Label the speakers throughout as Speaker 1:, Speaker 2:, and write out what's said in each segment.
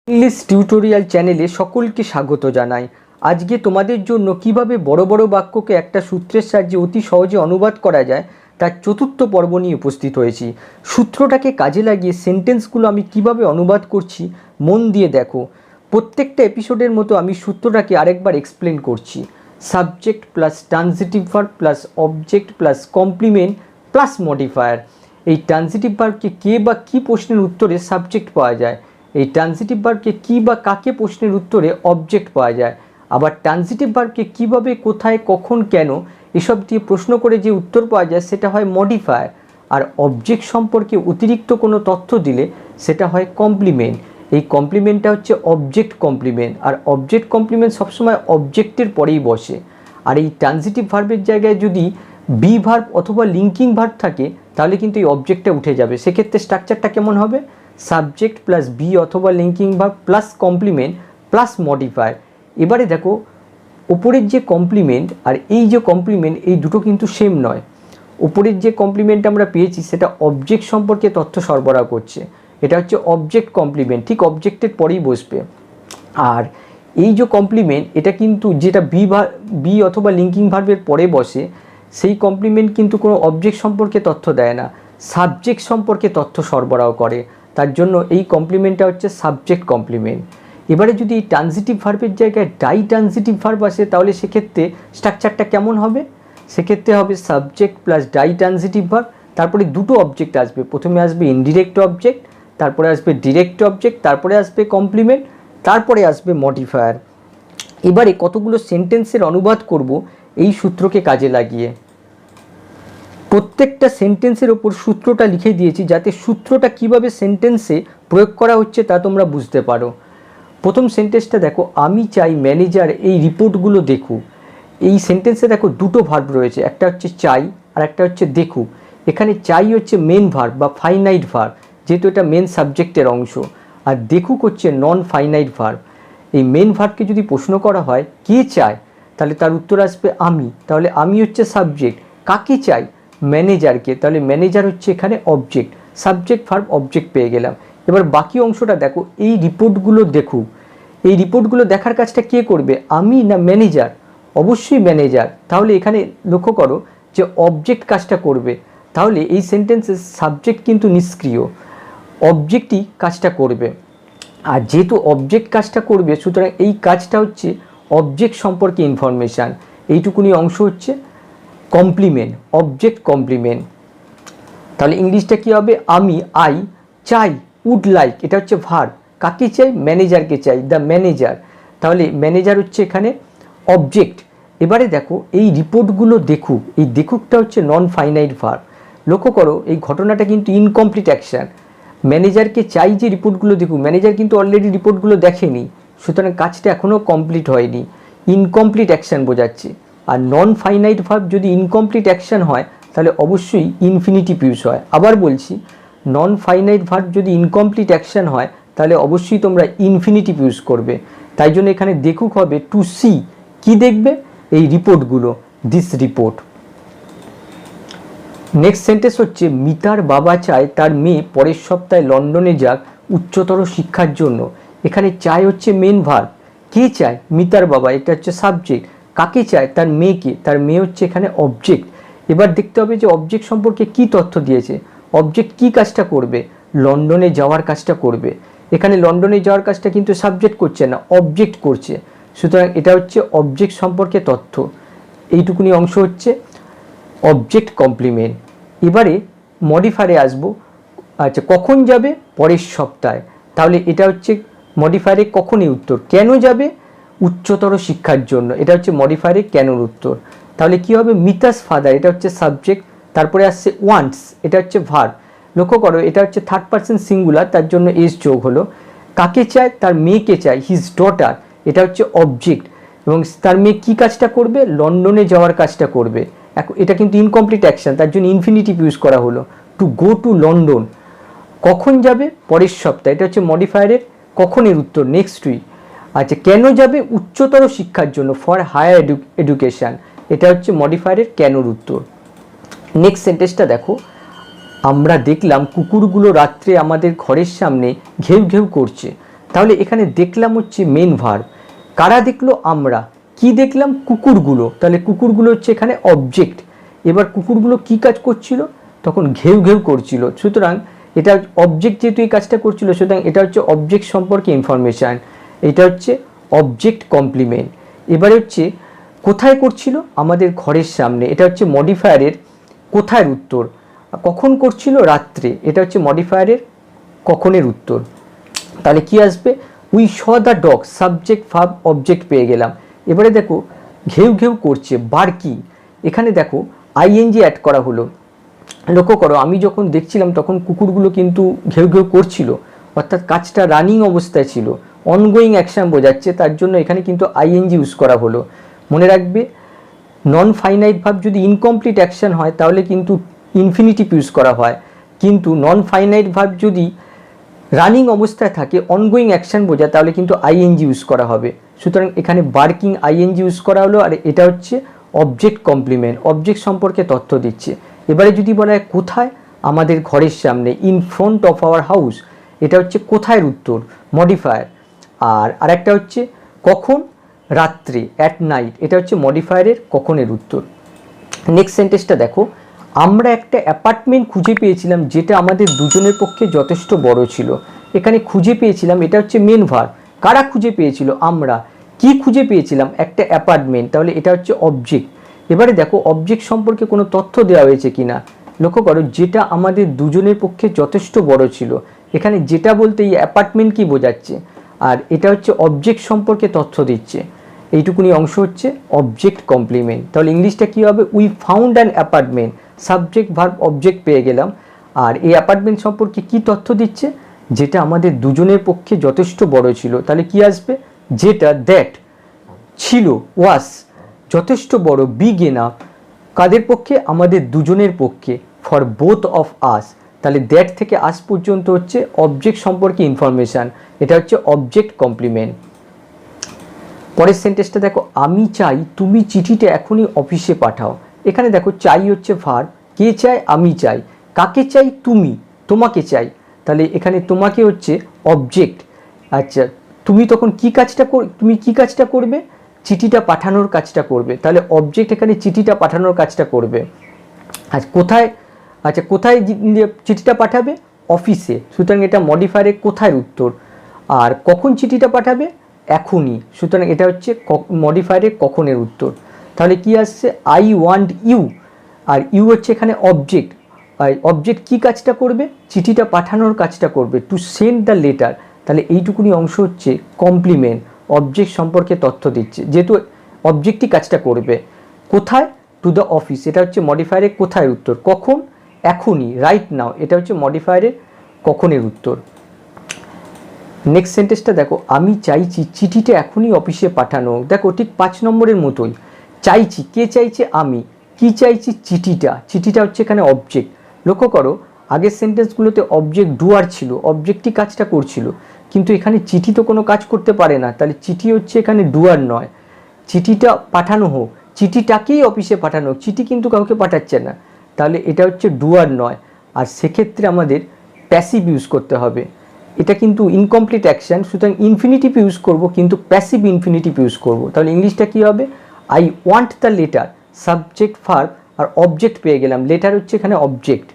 Speaker 1: English tutorial চ্যানেলে সকলকে স্বাগত জানাই। আজকে তোমাদের জন্য কিভাবে বড় বড় বাক্যকে একটা সূত্রের সাহায্যে অতি সহজে অনুবাদ করা যায় তার চতুর্থ পর্ব নিয়ে উপস্থিত হয়েছি। সূত্রটাকে কাজে লাগিয়ে সেন্টেন্সগুলো আমি কিভাবে অনুবাদ করছি মন দিয়ে দেখো। প্রত্যেকটা এপিসোডের মতো আমি সূত্রটাকে আরেকবার এক্সপ্লেন করছি। Subject plus transitive verb plus object plus complement plus modifier. এই ট্রানজিটিভ ভার্বকে কে বা কী প্রশ্নের উত্তরে সাবজেক্ট পাওয়া যায়, এই ট্রানজিটিভ ভার্বকে কী বা কাকে প্রশ্নের উত্তরে অবজেক্ট পাওয়া যায়, আবার ট্রানজিটিভ ভার্বকে কীভাবে কোথায় কখন কেন এসব দিয়ে প্রশ্ন করে যে উত্তর পাওয়া যায় সেটা হয় মডিফায়ার, আর অবজেক্ট সম্পর্কে অতিরিক্ত কোনো তথ্য দিলে সেটা হয় কমপ্লিমেন্ট। এই কমপ্লিমেন্টটা হচ্ছে অবজেক্ট কমপ্লিমেন্ট, আর অবজেক্ট কমপ্লিমেন্ট সবসময় অবজেক্টের পরেই বসে। আর এই ট্রানজিটিভ ভার্বের জায়গায় যদি বি ভার্ব অথবা লিঙ্কিং ভার্ব থাকে তাহলে কিন্তু এই অবজেক্টটা উঠে যাবে। সেক্ষেত্রে স্ট্রাকচারটা কেমন হবে? সাবজেক্ট প্লাস বি অথবা linking verb plus complement plus modifier. এবারে দেখো ওপরের যে কমপ্লিমেন্ট আর এই যে কমপ্লিমেন্ট এই দুটো কিন্তু সেম নয়। ওপরের যে কমপ্লিমেন্ট আমরা পেয়েছি সেটা অবজেক্ট সম্পর্কে তথ্য সরবরাহ করছে, এটা হচ্ছে অবজেক্ট কমপ্লিমেন্ট, ঠিক অবজেক্টের পরেই বসবে। আর এই যে কমপ্লিমেন্ট এটা কিন্তু যেটা বি অথবা লিঙ্কিং ভার্বের পরে বসে সেই কমপ্লিমেন্ট কিন্তু কোনো অবজেক্ট সম্পর্কে তথ্য দেয় না, সাবজেক্ট সম্পর্কে তথ্য সরবরাহ করে। তার জন্য এই কমপ্লিমেন্টটা হচ্ছে সাবজেক্ট কমপ্লিমেন্ট। এবারে যদি এই ট্রানজিটিভ ভার্বের জায়গায় ডাই ট্রানজিটিভ ভার্ব আসে তাহলে সেক্ষেত্রে স্ট্রাকচারটা কেমন হবে? সেক্ষেত্রে হবে subject plus die transitive verb, তারপরে দুটো অবজেক্ট আসবে। প্রথমে আসবে ইনডিরেক্ট অবজেক্ট, তারপরে আসবে ডিরেক্ট অবজেক্ট, তারপরে আসবে কমপ্লিমেন্ট, তারপরে আসবে মডিফায়ার। এবারে কতগুলো সেন্টেন্সের অনুবাদ করব এই সূত্রকে কাজে লাগিয়ে। প্রত্যেকটা সেন্টেন্সের ওপর সূত্রটা লিখে দিয়েছি যাতে সূত্রটা কিভাবে সেন্টেন্সে প্রয়োগ করা হচ্ছে তা তোমরা বুঝতে পারো। প্রথম সেন্টেন্সটা দেখো, আমি চাই ম্যানেজার এই রিপোর্টগুলো দেখুক। এই সেন্টেন্সে দেখো দুটো ভার্ব রয়েছে, একটা হচ্ছে চাই আর একটা হচ্ছে দেখুক। এখানে চাই হচ্ছে মেন ভার্ব বা ফাইনাইট ভার্ব, যেহেতু এটা মেন সাবজেক্টের অংশ, আর দেখুক হচ্ছে নন ফাইনাইট ভার্ব। এই মেন ভার্বকে যদি প্রশ্ন করা হয় কে চায় তাহলে তার উত্তর আসবে আমি, তাহলে আমি হচ্ছে সাবজেক্ট। কাকে চাই? ম্যানেজারকে, তাহলে ম্যানেজার হচ্ছে এখানে অবজেক্ট। সাবজেক্ট ভার্ব অবজেক্ট পেয়ে গেলাম। এবার বাকি অংশটা দেখো, এই রিপোর্টগুলো দেখুক। এই রিপোর্টগুলো দেখার কাজটা কে করবে, আমি না ম্যানেজার? অবশ্যই ম্যানেজার। তাহলে এখানে লক্ষ্য করো যে অবজেক্ট কাজটা করবে, তাহলে এই সেন্টেন্সের সাবজেক্ট কিন্তু নিষ্ক্রিয়, অবজেক্টই কাজটা করবে। আর যেহেতু অবজেক্ট কাজটা করবে সুতরাং এই কাজটা হচ্ছে অবজেক্ট সম্পর্কে ইনফরমেশান। এইটুকুনি অংশ হচ্ছে কমপ্লিমেন্ট, অবজেক্ট কমপ্লিমেন্ট। তাহলে ইংলিশটা কী হবে? আমি, আই, চাই, উড লাইক, এটা হচ্ছে ভার্ব। কাকে চাই? ম্যানেজারকে চাই, দ্য ম্যানেজার। তাহলে ম্যানেজার হচ্ছে এখানে অবজেক্ট। এবারে দেখো এই রিপোর্টগুলো দেখুক, এই দেখুকটা হচ্ছে নন ফাইনাইট ভার্ব। লক্ষ্য করো এই ঘটনাটা কিন্তু ইনকমপ্লিট অ্যাকশান। ম্যানেজারকে চাই যে রিপোর্টগুলো দেখুক, ম্যানেজার কিন্তু অলরেডি রিপোর্টগুলো দেখেনি, সুতরাং কাজটা এখনও কমপ্লিট হয়নি, ইনকমপ্লিট অ্যাকশান বোঝাচ্ছে। আর নন ফাইনাইট ভার্ব যদি ইনকমপ্লিট অ্যাকশান হয় তাহলে অবশ্যই ইনফিনিটিভ ইউজ হয়। আবার বলছি, নন ফাইনাইট ভার্ব যদি ইনকমপ্লিট অ্যাকশান হয় তাহলে অবশ্যই তোমরা ইনফিনিটিভ ইউজ করবে। তাই জন্য এখানে দেখুক হবে টু সি। কি দেখবে? এই রিপোর্টগুলো, দিস রিপোর্ট। নেক্সট সেন্টেন্স হচ্ছে, মিতার বাবা চায় তার মেয়ে পরের সপ্তাহে লন্ডনে যাক উচ্চতর শিক্ষার জন্য। এখানে চায় হচ্ছে মেন ভার্ব। কে চায়? মিতার বাবা, এটা হচ্ছে সাবজেক্ট। কাকে চায়? তার মেয়েকে, তার মেয়ে হচ্ছে এখানে অবজেক্ট। এবার দেখতে হবে যে অবজেক্ট সম্পর্কে কি তথ্য দিয়েছে। অবজেক্ট কি কাজটা করবে? লন্ডনে যাওয়ার কাজটা করবে। এখানে লন্ডনে যাওয়ার কাজটা কিন্তু সাবজেক্ট করছে না, অবজেক্ট করছে, সুতরাং এটা হচ্ছে অবজেক্ট সম্পর্কে তথ্য। এইটুকুনি অংশ হচ্ছে অবজেক্ট কমপ্লিমেন্ট। এবারে মডিফায়ারে আসবো। আচ্ছা, কখন যাবে? পরের সপ্তাহে। তাহলে এটা হচ্ছে মডিফায়ারে কখনই উত্তর। কেন যাবে? উচ্চতর শিক্ষার জন্য, এটা হচ্ছে মডিফায়ারে কেনর উত্তর। তাহলে কি হবে? মিতাস ফাদার, এটা হচ্ছে সাবজেক্ট। তারপরে আসছে ওয়ান্টস, এটা হচ্ছে ভার্ব। লক্ষ্য করো এটা হচ্ছে থার্ড পারসন সিঙ্গুলার, তার জন্য এস যোগ হলো। কাকে চায়? তার মেয়েকে চায়, হিজ ডটার, এটা হচ্ছে অবজেক্ট। এবং তার মেয়ে কী কাজটা করবে? লন্ডনে যাওয়ার কাজটা করবে। এটা কিন্তু ইনকমপ্লিট অ্যাকশন, তার জন্য ইনফিনিটিভ ইউজ করা হলো, টু গো টু লন্ডন। কখন যাবে? পরের সপ্তাহে, এটা হচ্ছে মডিফায়ারের কখনের উত্তর, নেক্সট উইক। আচ্ছা, কেন যাবে? উচ্চতর শিক্ষার জন্য, ফর হায়ার এডুকেশান, এটা হচ্ছে মডিফায়ারের কেনর উত্তর। নেক্সট সেন্টেন্সটা দেখো, আমরা দেখলাম কুকুরগুলো রাত্রে আমাদের ঘরের সামনে ঘেউ ঘেউ করছে। তাহলে এখানে দেখলাম হচ্ছে মেন ভার্ব, কারা দেখলো? আমরা। কি দেখলাম? কুকুরগুলো। তাহলে কুকুরগুলো হচ্ছে এখানে অবজেক্ট। এবার কুকুরগুলো কি কাজ করছিল? তখন ঘেউ ঘেউ করছিল। সুতরাং এটা অবজেক্ট, যেহেতু এই কাজটা করছিল, সুতরাং এটা হচ্ছে অবজেক্ট সম্পর্কে ইনফরমেশান। এটা হচ্ছে অবজেক্ট কমপ্লিমেন্ট। এবারে হচ্ছে কোথায় করছিল? আমাদের ঘরের সামনে। এটা হচ্ছে মডিফায়ারের কোথায় উত্তর। কখন করছিল? রাত্রে। এটা হচ্ছে মডিফায়ারের কখনের উত্তর। তাহলে কি আসবে? We saw the dog, subject verb object পেয়ে গেলাম। এবারে দেখো ঘেউ ঘেউ করছে, বার্কিং। এখানে দেখো আইএনজি অ্যাড করা হলো। লক্ষ্য করো, আমি যখন দেখছিলাম তখন কুকুরগুলো কিন্তু ঘেউ ঘেউ করছিল, অর্থাৎ কাজটা রানিং অবস্থায় ছিল, অনগোয়িং অ্যাকশন বোঝাচ্ছে, তার জন্য এখানে কিন্তু আইএনজি ইউজ করা হলো। মনে রাখবে, নন ফাইনাইট ভার্ব যদি ইনকমপ্লিট অ্যাকশন হয় তাহলে কিন্তু ইনফিনিটিভ ইউজ করা হয়, কিন্তু নন ফাইনাইট ভার্ব যদি রানিং অবস্থায় থাকে, অনগোয়িং অ্যাকশন বোঝায়, তাহলে কিন্তু আইএনজি ইউজ করা হবে। সুতরাং এখানে বার্কিং আইএনজি ইউজ করা হলো। আর এটা হচ্ছে অবজেক্ট কমপ্লিমেন্ট, অবজেক্ট সম্পর্কে তথ্য দিচ্ছে। এবারে যদি বলা হয় কোথায়? আমাদের ঘরের সামনে, in front of our house. এটা হচ্ছে কোথায়ের উত্তর, মডিফায়ার। আর আরেকটা হচ্ছে কখন? রাত্রে, অ্যাট নাইট। এটা হচ্ছে মডিফায়ারের কখনের উত্তর। নেক্সট সেন্টেন্সটা দেখো, আমরা একটা অ্যাপার্টমেন্ট খুঁজে পেয়েছিলাম যেটা আমাদের দুজনের পক্ষে যথেষ্ট বড় ছিল। এখানে খুঁজে পেয়েছিলাম, এটা হচ্ছে মেন ভার্ব। কারা খুঁজে পেয়েছিল? আমরা। কি খুঁজে পেয়েছিলাম? একটা অ্যাপার্টমেন্ট। তাহলে এটা হচ্ছে অবজেক্ট। এবারে দেখো অবজেক্ট সম্পর্কে কোনো তথ্য দেওয়া হয়েছে কিনা। লক্ষ্য করো, যেটা আমাদের দুজনের পক্ষে যথেষ্ট বড় ছিল। এখানে যেটা বলতে এই অ্যাপার্টমেন্ট কি বোঝাচ্ছে, আর এটা হচ্ছে অবজেক্ট সম্পর্কে তথ্য দিচ্ছে। এইটুকুনি অংশ হচ্ছে অবজেক্ট কমপ্লিমেন্ট। তাহলে ইংলিশটা কী হবে? We found an apartment, subject verb object পেয়ে গেলাম। আর এই অ্যাপার্টমেন্ট সম্পর্কে কি তথ্য দিচ্ছে? যেটা আমাদের দুজনের পক্ষে যথেষ্ট বড় ছিল। তাহলে কি আসবে? যেটা, দ্যাট, ছিল, ওয়াস, যথেষ্ট বড়, বিগ এনাফ, কাদের পক্ষে? আমাদের দুজনের পক্ষে, ফর বোথ অফ আস। তাহলে দ্যাট থেকে আস পর্যন্ত হচ্ছে অবজেক্ট সম্পর্কে ইনফরমেশান। এটা হচ্ছে অবজেক্ট কমপ্লিমেন্ট। পরের সেন্টেন্সটা দেখো, আমি চাই তুমি চিঠিটা এখনই অফিসে পাঠাও। এখানে দেখো চাই হচ্ছে ভার্ব। কে চাই? আমি চাই। কাকে চাই? তুমি, তোমাকে চাই। তাহলে এখানে তোমাকে হচ্ছে অবজেক্ট। আচ্ছা, তুমি তখন কি কাজটা তুমি কি কাজটা করবে? চিঠিটা পাঠানোর কাজটা করবে। তাহলে অবজেক্ট এখানে চিঠিটা পাঠানোর কাজটা করবে। আচ্ছা কোথায়? আচ্ছা কোথায় চিঠিটা পাঠাবে? অফিসে। সুতরাং এটা মডিফায়ারের কোথায় উত্তর। আর কখন চিঠিটা পাঠাবে? এখনই। সুতরাং এটা হচ্ছে মডিফায়ারের কখনের উত্তর। তাহলে কি আসছে? I want you. আর ইউ হচ্ছে এখানে অবজেক্ট। অবজেক্ট কি কাজটা করবে? চিঠিটা পাঠানোর কাজটা করবে, টু সেন্ড দ্য লেটার। তাহলে এইটুকুনি অংশ হচ্ছে কমপ্লিমেন্ট, অবজেক্ট সম্পর্কে তথ্য দিচ্ছে, যেহেতু অবজেক্টই কাজটা করবে। কোথায়? To the office. এটা হচ্ছে মডিফায়ারের কোথায় উত্তর। কখন? এখনই, রাইট নাও। এটা হচ্ছে মডিফায়ারের কখনের উত্তর। নেক্সট সেন্টেন্সটা দেখো, আমি চাইছি চিঠিটা এখনই অফিসে পাঠানো। দেখো ঠিক 5 নম্বরের মতোই। চাইছি, কে চাইছে? আমি। কি চাইছি? চিঠিটা। চিঠিটা হচ্ছে এখানে অবজেক্ট। লক্ষ্য করো, আগের সেন্টেন্সগুলোতে অবজেক্ট ডুয়ার ছিল, অবজেক্টই কাজটা করছিল, কিন্তু এখানে চিঠি তো কোনো কাজ করতে পারে না। তাহলে চিঠি হচ্ছে এখানে ডুয়ার নয়। চিঠিটা পাঠানো হোক, চিঠিটাকেই অফিসে পাঠানো হোক, চিঠি কিন্তু কাউকে পাঠাচ্ছে না। তাহলে এটা হচ্ছে ডুয়ার নয়। আর সেক্ষেত্রে আমাদের প্যাসিভ ইউজ করতে হবে। এটা কিন্তু ইনকমপ্লিট অ্যাকশন, সুতরাং ইনফিনিটিভ ইউজ করব, কিন্তু প্যাসিভ ইনফিনিটিভ ইউজ করব। তাহলে ইংলিশটা কী হবে? I want the letter, subject verb আর অবজেক্ট পেয়ে গেলাম। লেটার হচ্ছে এখানে অবজেক্ট।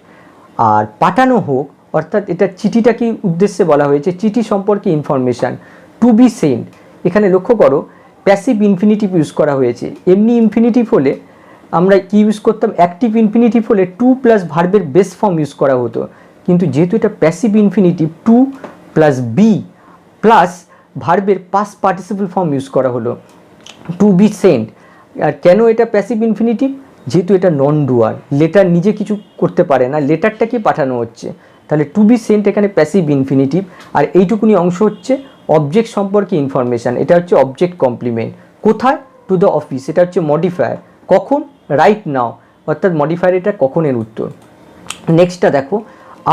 Speaker 1: আর পাঠানো হোক, অর্থাৎ এটা চিঠিটা কি উদ্দেশ্যে বলা হয়েছে? চিঠি সম্পর্কে ইনফরমেশান, টু বি সেন্ড। এখানে লক্ষ্য করো প্যাসিভ ইনফিনিটিভ ইউজ করা হয়েছে। এমনি ইনফিনিটিভ হলে আমরা কি ইউজ করতাম? অ্যাক্টিভ ইনফিনিটিভ হলে টু প্লাস ভার্বের বেস ফর্ম ইউজ করা হতো, কিন্তু যেহেতু এটা passive infinitive, to plus be plus ভার্বের পাস্ট পার্টিসিপল ফর্ম ইউজ করা হলো, টু বি সেন্ড। আর কেন এটা প্যাসিভ ইনফিনিটিভ? যেহেতু এটা নন ডুয়ার, লেটার নিজে কিছু করতে পারে না, লেটারটাকে পাঠানো হচ্ছে। তাহলে টু বি সেন্ট এখানে প্যাসিভ ইনফিনিটিভ। আর এইটুকুনি অংশ হচ্ছে অবজেক্ট সম্পর্কে ইনফরমেশান। এটা হচ্ছে অবজেক্ট কমপ্লিমেন্ট। কোথায়? To the office. এটা হচ্ছে মডিফায়ার। কখন? রাইট নাও, অর্থাৎ মডিফায়ার এটা কখনের উত্তর। নেক্সটটা দেখো,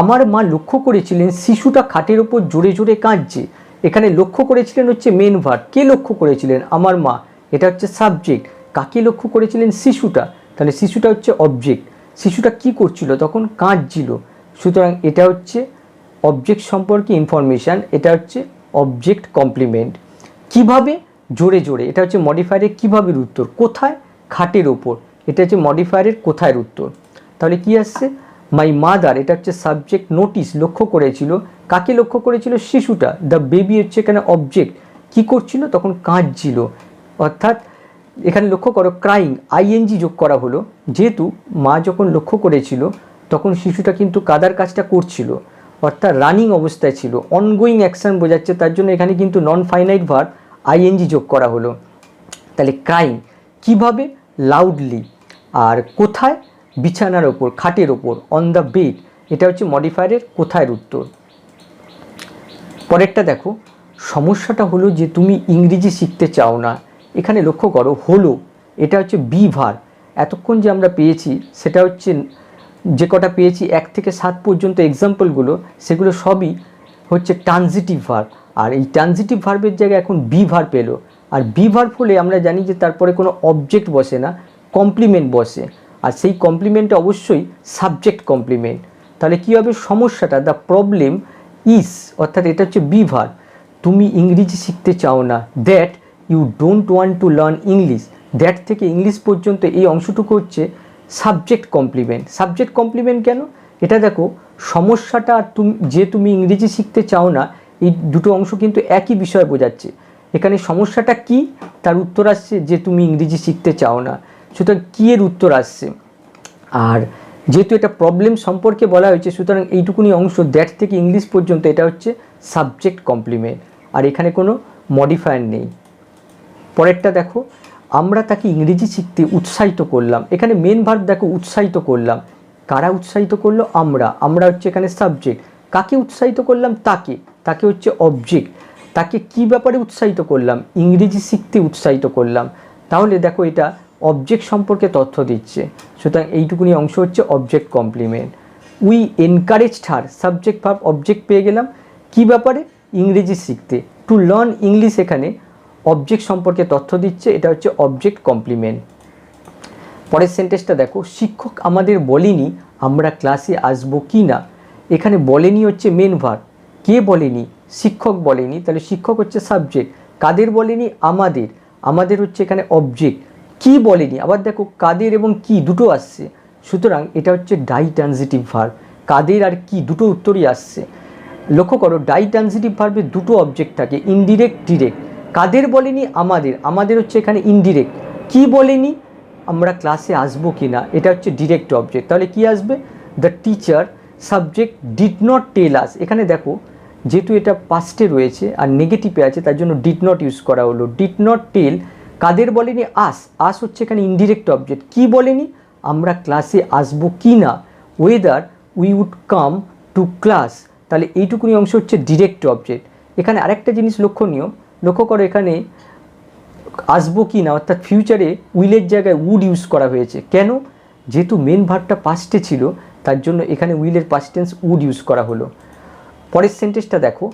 Speaker 1: আমার মা লক্ষ্য করেছিলেন শিশুটা খাটের ওপর জোরে জোরে কাঁদছে। এখানে লক্ষ্য করেছিলেন হচ্ছে মেন ভার্ব। কে লক্ষ্য করেছিলেন? আমার মা। এটা হচ্ছে সাবজেক্ট। কাকে লক্ষ্য করেছিলেন? শিশুটা। তাহলে শিশুটা হচ্ছে অবজেক্ট। শিশুটা কি করছিল? তখন কাঁদছিল। সুতরাং এটা হচ্ছে অবজেক্ট সম্পর্কে ইনফরমেশান। এটা হচ্ছে অবজেক্ট কমপ্লিমেন্ট। কিভাবে? জোরে জোরে। এটা হচ্ছে মডিফায়ারের কিভাবের উত্তর। কোথায়? খাটের ওপর। এটা হচ্ছে মডিফায়ারের কোথায়ের উত্তর। তাহলে কি আসছে? মাই মাদার, এটা হচ্ছে সাবজেক্ট। নোটিস, লক্ষ্য করেছিল। কাকে লক্ষ্য করেছিল? শিশুটা। দ্য বেবি হচ্ছে এখানে অবজেক্ট। কি করছিল? তখন কাঁদছিল। অর্থাৎ এখানে লক্ষ্য করো ক্রাইং, আইএনজি যোগ করা হলো, যেহেতু মা যখন লক্ষ্য করেছিল তখন শিশুটা কিন্তু কাদার কাজটা করছিল, অর্থাৎ রানিং অবস্থায় ছিল, অনগোয়িং অ্যাকশন বোঝাচ্ছে, তার জন্য এখানে কিন্তু নন ফাইনাইট ভার্ব আইএনজি যোগ করা হলো। তাহলে ক্রাইং কিভাবে? লাউডলি। আর কোথায়? বিছানার ওপর, খাটের ওপর, অন দ্য বেড। এটা হচ্ছে মডিফায়ারের কোথায়ের উত্তর। পরেরটা দেখো, সমস্যাটা হলো যে তুমি ইংরেজি শিখতে চাও না। এখানে লক্ষ্য করো হলো, এটা হচ্ছে বি ভার্ব। এতক্ষণ যে আমরা পেয়েছি সেটা হচ্ছে, যে কটা পেয়েছি 1 থেকে 7 পর্যন্ত এক্সাম্পলগুলো, সেগুলো সবই হচ্ছে ট্রানজিটিভ ভার্ব। আর এই ট্রানজিটিভ ভার্বের জায়গায় এখন বি ভার্ব এলো। আর বি ভার্ব হলে আমরা জানি যে তারপরে কোনো অবজেক্ট বসে না, কমপ্লিমেন্ট বসে। আর সেই কমপ্লিমেন্টটা অবশ্যই সাবজেক্ট কমপ্লিমেন্ট। তাহলে কী হবে? সমস্যাটা, দ্য প্রবলেম ইজ, অর্থাৎ এটা হচ্ছে বি ভার্ব। তুমি ইংরেজি শিখতে চাও না। That you don't want to learn English. That থেকে ইংলিশ পর্যন্ত এই অংশটুকু হচ্ছে সাবজেক্ট কমপ্লিমেন্ট। সাবজেক্ট কমপ্লিমেন্ট কেন? এটা দেখো, সমস্যাটা আর তুমি ইংরেজি শিখতে চাও না, এই দুটো অংশ কিন্তু একই বিষয় বোঝাচ্ছে। এখানে সমস্যাটা কি, তার উত্তর আসছে যে তুমি ইংরেজি শিখতে চাও না, সুতরাং কি এর উত্তর আসছে। আর যেহেতু এটা প্রবলেম সম্পর্কে বলা হয়েছে, সুতরাং এইটুকুনি অংশ দ্যাট থেকে ইংলিশ পর্যন্ত এটা হচ্ছে সাবজেক্ট কমপ্লিমেন্ট। আর এখানে কোনো মডিফায়ার নেই। পরেরটা দেখো, আমরা তাকে ইংরেজি শিখতে উৎসাহিত করলাম। এখানে মেন ভার্ব দেখো, উৎসাহিত করলাম। কারা উৎসাহিত করলো? আমরা হচ্ছে এখানে সাবজেক্ট। কাকে উৎসাহিত করলাম? তাকে হচ্ছে অবজেক্ট। তাকে কি ব্যাপারে উৎসাহিত করলাম? ইংরেজি শিখতে উৎসাহিত করলাম। তাহলে দেখো এটা অবজেক্ট সম্পর্কে তথ্য দিচ্ছে, সুতরাং এইটুকুনি অংশ হচ্ছে object complement. We encouraged her, subject verb object পেয়ে গেলাম। কি ব্যাপারে? ইংরেজি শিখতে। টু লার্ন ইংলিশ এখানে অবজেক্ট সম্পর্কে তথ্য দিচ্ছে, এটা হচ্ছে অবজেক্ট কমপ্লিমেন্ট। পরের সেন্টেন্সটা দেখো, শিক্ষক আমাদের বলেনি আমরা ক্লাসে আসবো কি না। এখানে বলেনি হচ্ছে মেন ভার্ব। কে বলেনি? শিক্ষক বলেনি। তাহলে শিক্ষক হচ্ছে সাবজেক্ট। কাদের বলেনি? আমাদের হচ্ছে এখানে অবজেক্ট। কি বলেনি? আবার দেখো কাদের এবং কি দুটো আসছে, সুতরাং এটা হচ্ছে ডাই ট্রানজিটিভ ভার্ব। কাদের আর কি দুটো উত্তরই আসছে। লক্ষ্য করো, ডাই ট্রানজিটিভ ভার্বের দুটো অবজেক্ট থাকে, ইনডিরেক্ট, ডিরেক্ট। কাদের বলেনি? আমাদের হচ্ছে এখানে ইনডিরেক্ট। কি বলেনি? আমরা ক্লাসে আসবো কি না, এটা হচ্ছে ডিরেক্ট অবজেক্ট। তাহলে কি আসবে? The teacher, subject, did not tell us. এখানে দেখো যেহেতু এটা পাস্টে রয়েছে আর নেগেটিভে আছে, তার জন্য ডিড নট ইউজ করা হলো। ডিড নট টেল, কাদের বলেনি? আস হচ্ছে এখানে ইনডিরেক্ট অবজেক্ট। কি বলেনি? আমরা ক্লাসে আসবো কি না। Whether we would come to class, তাহলে এইটুকুনি অংশ হচ্ছে ডিরেক্ট অবজেক্ট। এখানে আরেকটা জিনিস লক্ষণীয়, লক্ষ্য করো এখানে আসবো কি না অর্থাৎ ফিউচারে উইলের জায়গায় উড ইউজ করা হয়েছে। কেন? যেহেতু মেন ভার্বটা পাস্টে ছিল, তার জন্য এখানে উইলের পাস্ট টেন্স উড ইউজ করা হলো। পরের সেন্টেন্সটা দেখো,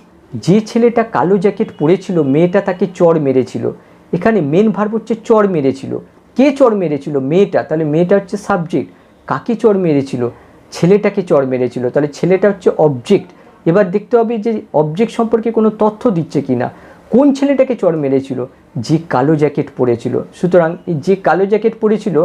Speaker 1: যে ছেলেটা কালো জ্যাকেট পরেছিল মেয়েটা তাকে চড় মেরেছিল। এখানে মেন ভার্ব হচ্ছে চড় মেরেছিল। কে চড় মেরেছিল? মেয়েটা। তাহলে মেয়েটা হচ্ছে সাবজেক্ট। কাকে চড় মেরেছিল? ছেলেটাকে চড় মেরেছিল। তাহলে ছেলেটা হচ্ছে অবজেক্ট। এবার দেখতে হবে যে অবজেক্ট সম্পর্কে কোনো তথ্য দিচ্ছে কি না। কোন ছেলেটাকে চড় মেরেছিল? যে কালো জ্যাকেট পরেছিল। সুতরাং যে কালো জ্যাকেট পরেছিল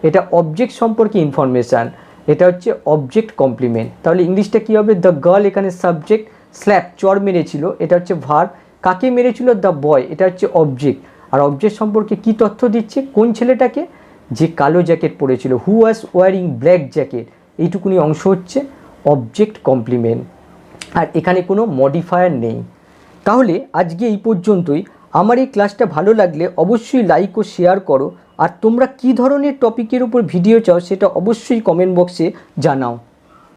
Speaker 1: এটা অবজেক্ট সম্পর্কে ইনফরমেশান, এটা হচ্ছে অবজেক্ট কমপ্লিমেন্ট। তাহলে ইংলিশটা কী হবে? দ্য গার্ল এখানে সাবজেক্ট, স্ল্যাপ চড় মেরেছিল এটা হচ্ছে ভার্ব, কাকে মেরেছিল? দ্য বয়, এটা হচ্ছে অবজেক্ট। আর অবজেক্ট সম্পর্কে কি তথ্য দিচ্ছে? কোন ছেলেটাকে? যে কালো জ্যাকেট পরেছিল, হু ওয়াজ ওয়ারিং ব্ল্যাক জ্যাকেট। এইটুকুনি অংশ হচ্ছে অবজেক্ট কমপ্লিমেন্ট। আর এখানে কোনো মডিফায়ার নেই। তাহলে আজকে এই পর্যন্তই। আমার এই ক্লাসটা ভালো লাগলে অবশ্যই লাইক ও শেয়ার করো। আর তোমরা কী ধরনের টপিকের উপর ভিডিও চাও সেটা অবশ্যই কমেন্ট বক্সে জানাও।